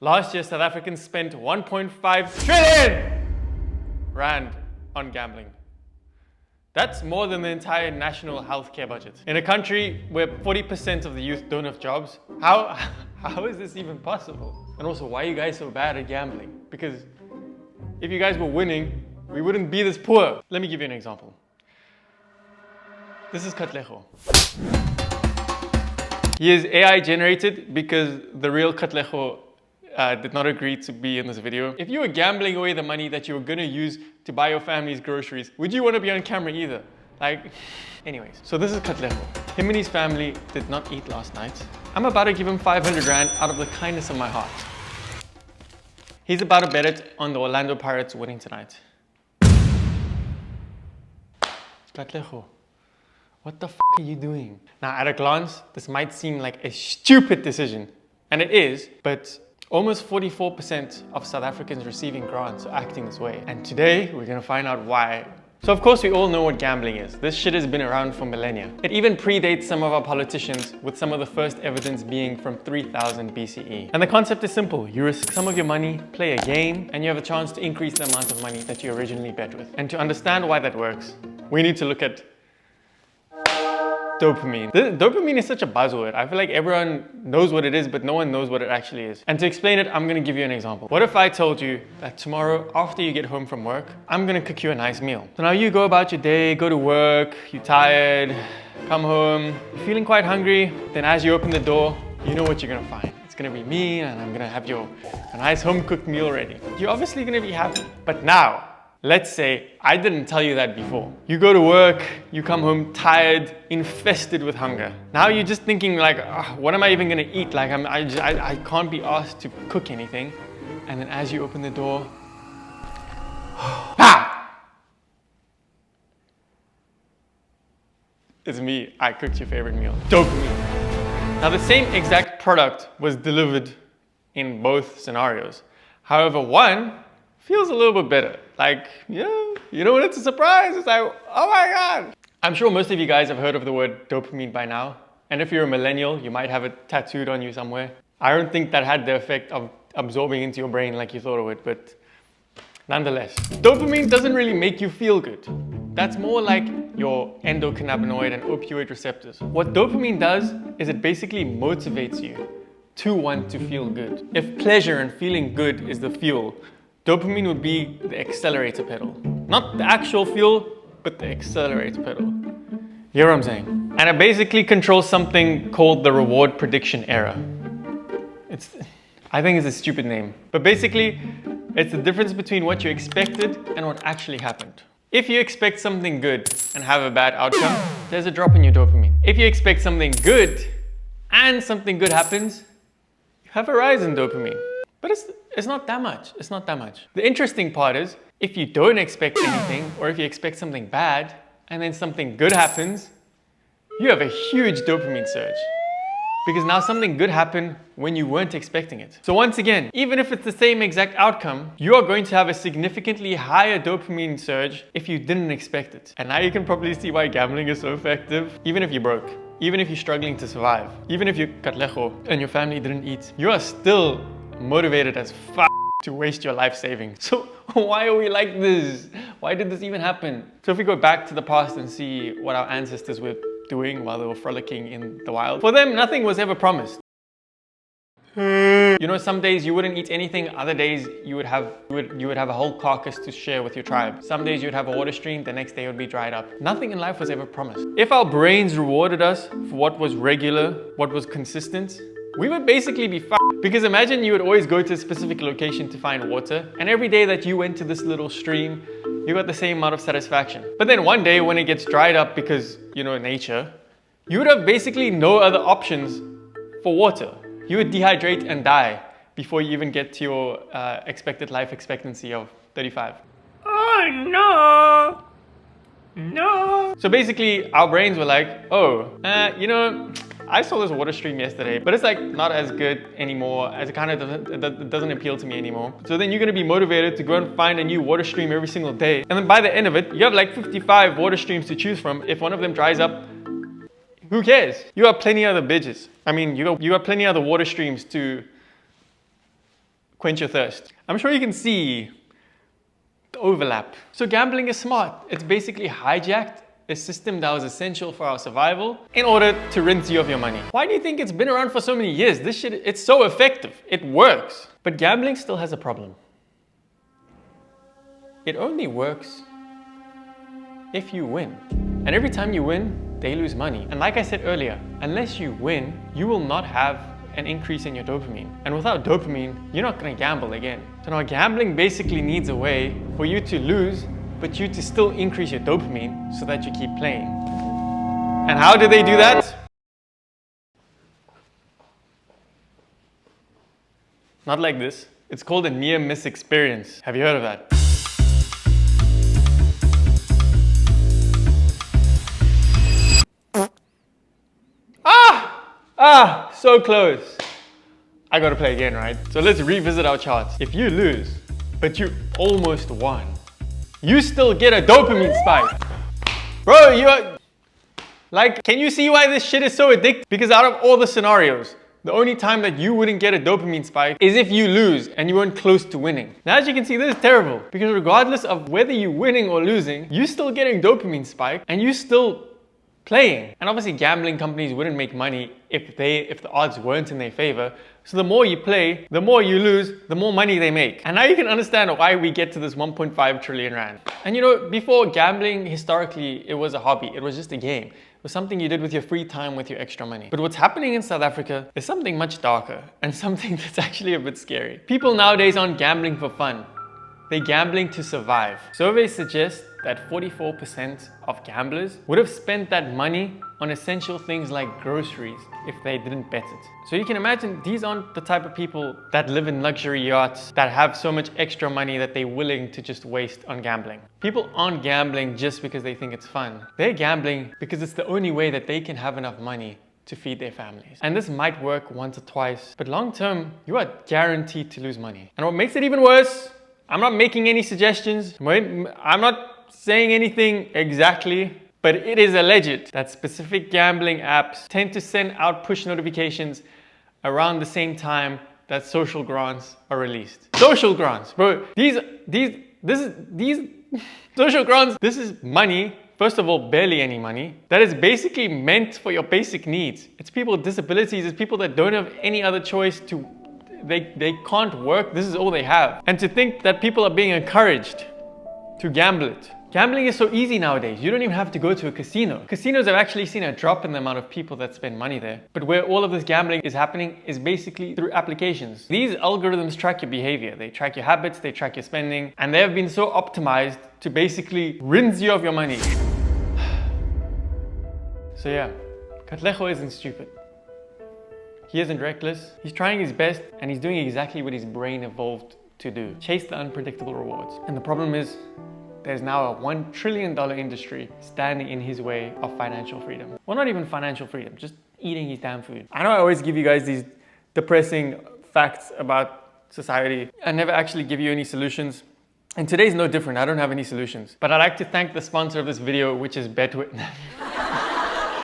Last year, South Africans spent 1.5 trillion rand on gambling. That's more than the entire national healthcare budget. In a country where 40% of the youth don't have jobs, how is this even possible? And also, why are you guys so bad at gambling? Because if you guys were winning, we wouldn't be this poor. Let me give you an example. This is Katlego. He is AI generated because the real Katlego did not agree to be in this video. If you were gambling away the money that you were gonna use to buy your family's groceries, would you want to be on camera either? Anyways, so this is Katlego. Him and his family did not eat last night. I'm about to give him 500 rand out of the kindness of my heart. He's about to bet it on the Orlando Pirates winning tonight. Katlego, what the f are you doing? Now, at a glance, this might seem like a stupid decision, and it is, but almost 44% of South Africans receiving grants are acting this way. And today, we're gonna find out why. So of course, we all know what gambling is. This shit has been around for millennia. It even predates some of our politicians, with some of the first evidence being from 3000 BCE. And the concept is simple. You risk some of your money, play a game, and you have a chance to increase the amount of money that you originally bet with. And to understand why that works, we need to look at dopamine. Dopamine is such a buzzword. I feel like everyone knows what it is, but no one knows what it actually is. And to explain it, I'm gonna give you an example. What if I told you that tomorrow, after you get home from work, I'm gonna cook you a nice meal. So now you go about your day, go to work, you're tired, come home, you're feeling quite hungry. Then as you open the door, you know what you're gonna find. It's gonna be me, and I'm gonna have a nice home-cooked meal ready. You're obviously gonna be happy. But now, let's say I didn't tell you that before. You go to work, you come home tired, infested with hunger. Now you're just thinking like, what am I even gonna eat? Like I can't be asked to cook anything. And then as you open the door, it's me, I cooked your favorite meal. Dopamine. Now the same exact product was delivered in both scenarios. However, one feels a little bit better. Yeah, you know when it's a surprise, it's like, oh my God. I'm sure most of you guys have heard of the word dopamine by now. And if you're a millennial, you might have it tattooed on you somewhere. I don't think that had the effect of absorbing into your brain like you thought it would, but nonetheless. Dopamine doesn't really make you feel good. That's more like your endocannabinoid and opioid receptors. What dopamine does is it basically motivates you to want to feel good. If pleasure and feeling good is the fuel, dopamine would be the accelerator pedal. Not the actual fuel, but the accelerator pedal. You hear what I'm saying? And it basically controls something called the reward prediction error. I think it's a stupid name. But basically, it's the difference between what you expected and what actually happened. If you expect something good and have a bad outcome, there's a drop in your dopamine. If you expect something good and something good happens, you have a rise in dopamine. But it's not that much. It's not that much. The interesting part is, if you don't expect anything, or if you expect something bad, and then something good happens, you have a huge dopamine surge. Because now something good happened when you weren't expecting it. So once again, even if it's the same exact outcome, you are going to have a significantly higher dopamine surge if you didn't expect it. And now you can probably see why gambling is so effective. Even if you're broke, even if you're struggling to survive, even if you're Katlego and your family didn't eat, you are still motivated as f to waste your life savings. So why are we like this? Why did this even happen? So if we go back to the past and see what our ancestors were doing while they were frolicking in the wild, for them, nothing was ever promised. You know, some days you wouldn't eat anything, other days you would have a whole carcass to share with your tribe. Some days you'd have a water stream, the next day it would be dried up. Nothing in life was ever promised. If our brains rewarded us for what was regular, what was consistent, we would basically be f***ed. Because imagine you would always go to a specific location to find water, and every day that you went to this little stream, you got the same amount of satisfaction. But then one day when it gets dried up because, you know, nature, you would have basically no other options for water. You would dehydrate and die before you even get to your expected life expectancy of 35. Oh no! No! So basically, our brains were like, oh, you know, I saw this water stream yesterday, but it's like not as good anymore, as it kind of doesn't appeal to me anymore. So then you're gonna be motivated to go and find a new water stream every single day. And then by the end of it, you have like 55 water streams to choose from. If one of them dries up, who cares? You have plenty other bitches. I mean, you got plenty other water streams to quench your thirst. I'm sure you can see the overlap. So gambling is smart. It's basically hijacked a system that was essential for our survival in order to rinse you of your money. Why do you think it's been around for so many years? This shit, it's so effective. It works. But gambling still has a problem. It only works if you win. And every time you win, they lose money. And like I said earlier, unless you win, you will not have an increase in your dopamine. And without dopamine, you're not gonna gamble again. So now gambling basically needs a way for you to lose, but you to still increase your dopamine so that you keep playing. And how do they do that? Not like this. It's called a near miss experience. Have you heard of that? So close. I gotta play again, right? So let's revisit our charts. If you lose, but you almost won, you still get a dopamine spike. Bro, you're like, can you see why this shit is so addictive? Because out of all the scenarios, the only time that you wouldn't get a dopamine spike is if you lose and you weren't close to winning. Now, as you can see, this is terrible because regardless of whether you're winning or losing, you're still getting dopamine spike and you still playing. And obviously gambling companies wouldn't make money if the odds weren't in their favor. So the more you play, the more you lose, the more money they make. And now you can understand why we get to this 1.5 trillion rand. And you know, before gambling, historically, it was a hobby. It was just a game. It was something you did with your free time, with your extra money. But what's happening in South Africa is something much darker and something that's actually a bit scary. People nowadays aren't gambling for fun. They're gambling to survive. Surveys suggest that 44% of gamblers would have spent that money on essential things like groceries if they didn't bet it. So you can imagine these aren't the type of people that live in luxury yachts, that have so much extra money that they're willing to just waste on gambling. People aren't gambling just because they think it's fun. They're gambling because it's the only way that they can have enough money to feed their families. And this might work once or twice, but long term, you are guaranteed to lose money. And what makes it even worse, I'm not making any suggestions. I'm not saying anything exactly, but it is alleged that specific gambling apps tend to send out push notifications around the same time that social grants are released. Social grants, bro. These social grants, this is money. First of all, barely any money. That is basically meant for your basic needs. It's people with disabilities, it's people that don't have any other choice to they can't work, this is all they have. And to think that people are being encouraged to gamble it. Gambling is so easy nowadays. You don't even have to go to a casino. Casinos have actually seen a drop in the amount of people that spend money there. But where all of this gambling is happening is basically through applications. These algorithms track your behavior. They track your habits, they track your spending, and they have been so optimized to basically rinse you of your money. So yeah, Katlego isn't stupid. He isn't reckless. He's trying his best and he's doing exactly what his brain evolved to do. Chase the unpredictable rewards. And the problem is, there's now a $1 trillion industry standing in his way of financial freedom. Well, not even financial freedom, just eating his damn food. I know I always give you guys these depressing facts about society and never actually give you any solutions. And today's no different. I don't have any solutions. But I'd like to thank the sponsor of this video, which is Betwit.